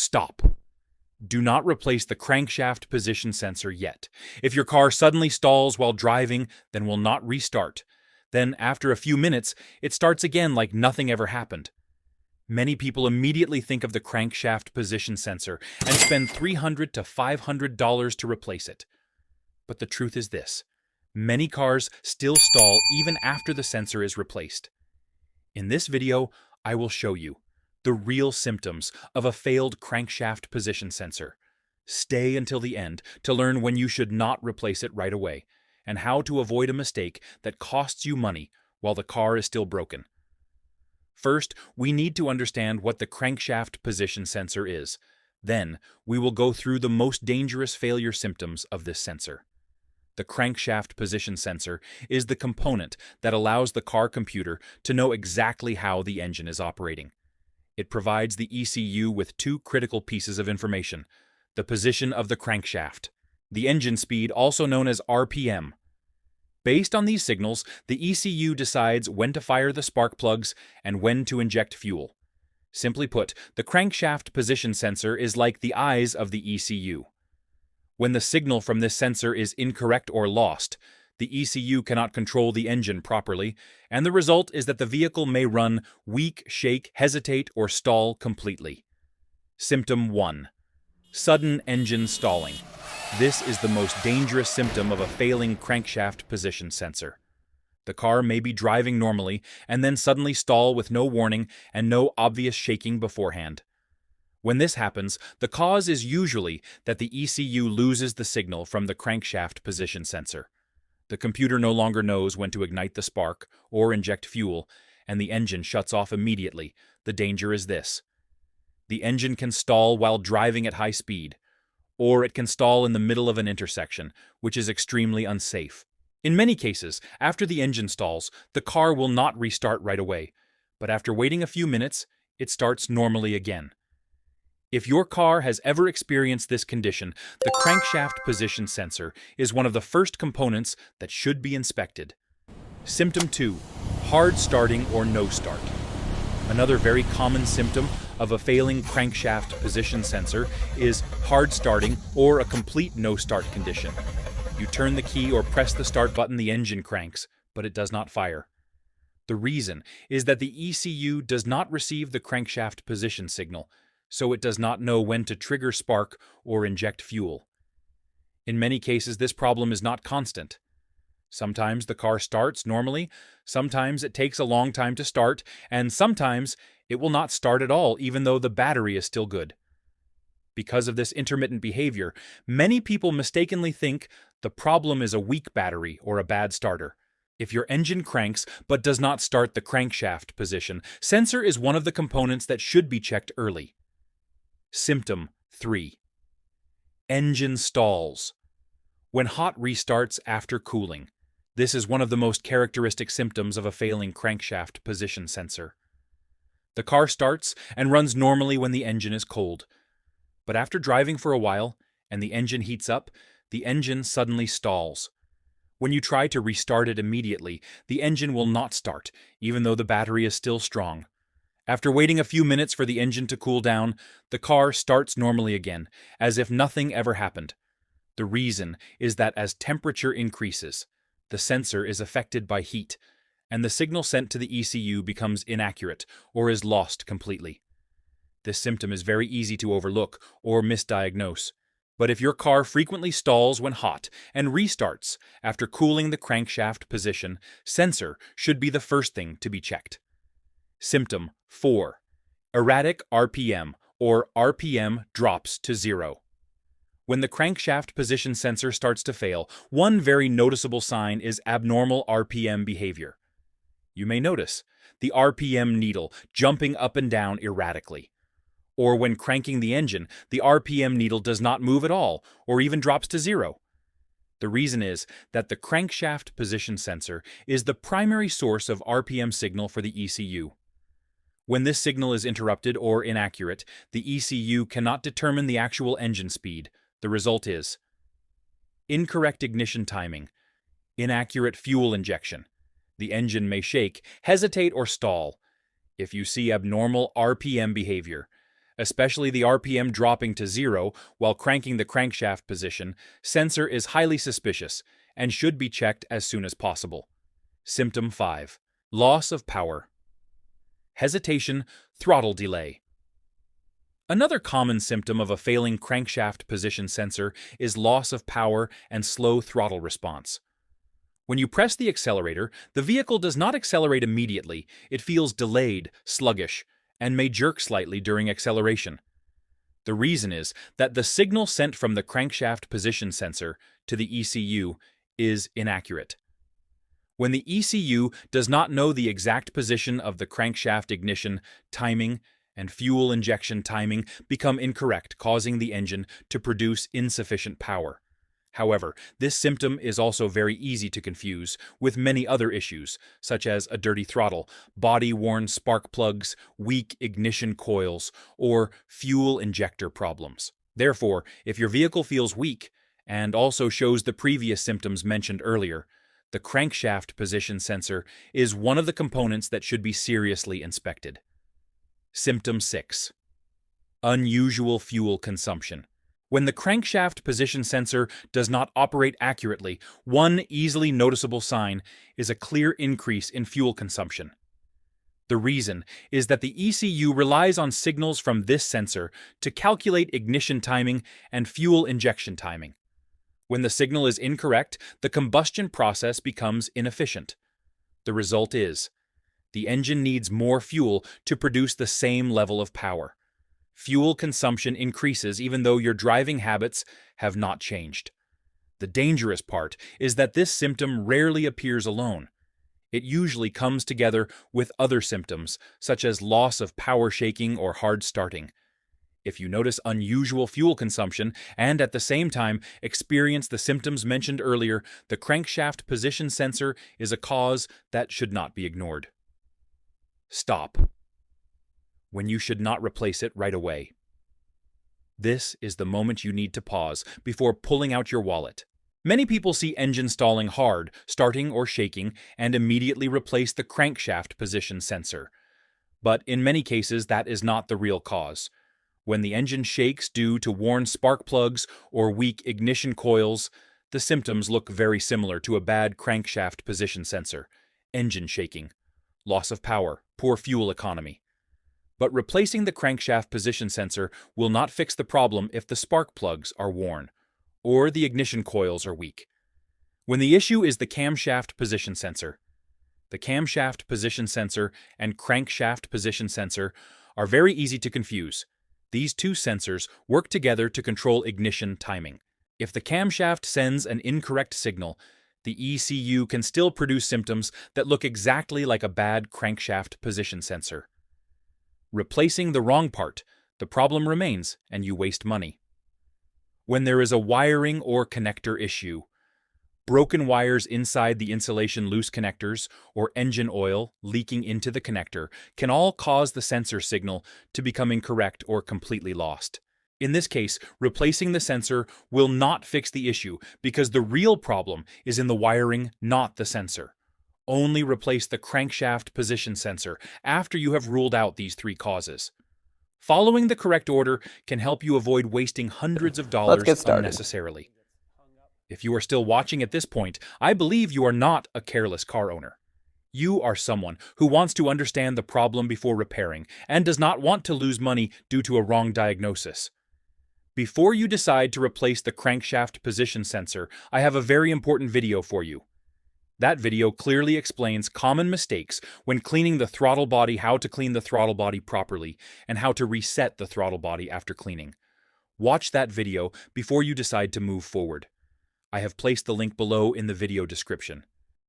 Stop. Do not replace the crankshaft position sensor yet. If your car suddenly stalls while driving, then will not restart. Then, after a few minutes, it starts again like nothing ever happened. Many people immediately think of the crankshaft position sensor and spend $300 to $500 to replace it. But the truth is this: many cars still stall even after the sensor is replaced. In this video, I will show you the real symptoms of a failed crankshaft position sensor. Stay until the end to learn when you should not replace it right away, and how to avoid a mistake that costs you money while the car is still broken. First, we need to understand what the crankshaft position sensor is. Then, we will go through the most dangerous failure symptoms of this sensor. The crankshaft position sensor is the component that allows the car computer to know exactly how the engine is operating. It provides the ECU with two critical pieces of information: the position of the crankshaft, the engine speed, also known as RPM. Based on these signals, the ECU decides when to fire the spark plugs and when to inject fuel. Simply put, the crankshaft position sensor is like the eyes of the ECU. When the signal from this sensor is incorrect or lost, the ECU cannot control the engine properly, and the result is that the vehicle may run weak, shake, hesitate, or stall completely. Symptom 1. Sudden engine stalling. This is the most dangerous symptom of a failing crankshaft position sensor. The car may be driving normally and then suddenly stall with no warning and no obvious shaking beforehand. When this happens, the cause is usually that the ECU loses the signal from the crankshaft position sensor. The computer no longer knows when to ignite the spark or inject fuel, and the engine shuts off immediately. The danger is this: the engine can stall while driving at high speed, or it can stall in the middle of an intersection, which is extremely unsafe. In many cases, after the engine stalls, the car will not restart right away, but after waiting a few minutes, it starts normally again. If your car has ever experienced this condition, the crankshaft position sensor is one of the first components that should be inspected. Symptom 2. Hard starting or no start. Another very common symptom of a failing crankshaft position sensor is hard starting or a complete no start condition. You turn the key or press the start button, the engine cranks, but it does not fire. The reason is that the ECU does not receive the crankshaft position signal, so it does not know when to trigger spark or inject fuel. In many cases, this problem is not constant. Sometimes the car starts normally, sometimes it takes a long time to start, and sometimes it will not start at all even though the battery is still good. Because of this intermittent behavior, many people mistakenly think the problem is a weak battery or a bad starter. If your engine cranks but does not start the crankshaft position sensor is one of the components that should be checked early. Symptom 3. Engine stalls. When hot restarts after cooling. This is one of the most characteristic symptoms of a failing crankshaft position sensor. The car starts and runs normally when the engine is cold. But after driving for a while and the engine heats up, the engine suddenly stalls. When you try to restart it immediately, the engine will not start, even though the battery is still strong. After waiting a few minutes for the engine to cool down, the car starts normally again, as if nothing ever happened. The reason is that as temperature increases, the sensor is affected by heat, and the signal sent to the ECU becomes inaccurate or is lost completely. This symptom is very easy to overlook or misdiagnose, but if your car frequently stalls when hot and restarts after cooling, the crankshaft position sensor should be the first thing to be checked. Symptom 4. Erratic RPM, or RPM drops to 0. When the crankshaft position sensor starts to fail, one very noticeable sign is abnormal RPM behavior. You may notice the RPM needle jumping up and down erratically. Or when cranking the engine, the RPM needle does not move at all, or even drops to 0. The reason is that the crankshaft position sensor is the primary source of RPM signal for the ECU. When this signal is interrupted or inaccurate, the ECU cannot determine the actual engine speed. The result is incorrect ignition timing, inaccurate fuel injection. The engine may shake, hesitate, or stall. If you see abnormal RPM behavior, especially the RPM dropping to 0 while cranking the crankshaft position sensor is highly suspicious and should be checked as soon as possible. Symptom 5. Loss of power. Hesitation, throttle delay. Another common symptom of a failing crankshaft position sensor is loss of power and slow throttle response. When you press the accelerator, the vehicle does not accelerate immediately. It feels delayed, sluggish, and may jerk slightly during acceleration. The reason is that the signal sent from the crankshaft position sensor to the ECU is inaccurate. When the ECU does not know the exact position of the crankshaft ignition, timing, and fuel injection timing become incorrect, causing the engine to produce insufficient power. However, this symptom is also very easy to confuse with many other issues, such as a dirty throttle, body-worn spark plugs, weak ignition coils, or fuel injector problems. Therefore, if your vehicle feels weak and also shows the previous symptoms mentioned earlier, the crankshaft position sensor is one of the components that should be seriously inspected. Symptom 6. Unusual fuel consumption. When the crankshaft position sensor does not operate accurately, one easily noticeable sign is a clear increase in fuel consumption. The reason is that the ECU relies on signals from this sensor to calculate ignition timing and fuel injection timing. When the signal is incorrect, the combustion process becomes inefficient. The result is, the engine needs more fuel to produce the same level of power. Fuel consumption increases even though your driving habits have not changed. The dangerous part is that this symptom rarely appears alone. It usually comes together with other symptoms, such as loss of power shaking or hard starting. If you notice unusual fuel consumption and at the same time experience the symptoms mentioned earlier, the crankshaft position sensor is a cause that should not be ignored. Stop when you should not replace it right away. This is the moment you need to pause before pulling out your wallet. Many people see engine stalling hard, starting or shaking, and immediately replace the crankshaft position sensor. But in many cases, that is not the real cause. When the engine shakes due to worn spark plugs or weak ignition coils, the symptoms look very similar to a bad crankshaft position sensor: engine shaking, loss of power, poor fuel economy. But replacing the crankshaft position sensor will not fix the problem if the spark plugs are worn or the ignition coils are weak. When the issue is the camshaft position sensor, the camshaft position sensor and crankshaft position sensor are very easy to confuse. These two sensors work together to control ignition timing. If the camshaft sends an incorrect signal, the ECU can still produce symptoms that look exactly like a bad crankshaft position sensor. Replacing the wrong part, the problem remains and you waste money. When there is a wiring or connector issue, broken wires inside the insulation loose connectors or engine oil leaking into the connector can all cause the sensor signal to become incorrect or completely lost. In this case, replacing the sensor will not fix the issue because the real problem is in the wiring, not the sensor. Only replace the crankshaft position sensor after you have ruled out these three causes. Following the correct order can help you avoid wasting hundreds of dollars unnecessarily. If you are still watching at this point, I believe you are not a careless car owner. You are someone who wants to understand the problem before repairing and does not want to lose money due to a wrong diagnosis. Before you decide to replace the crankshaft position sensor, I have a very important video for you. That video clearly explains common mistakes when cleaning the throttle body, how to clean the throttle body properly, and how to reset the throttle body after cleaning. Watch that video before you decide to move forward. I have placed the link below in the video description.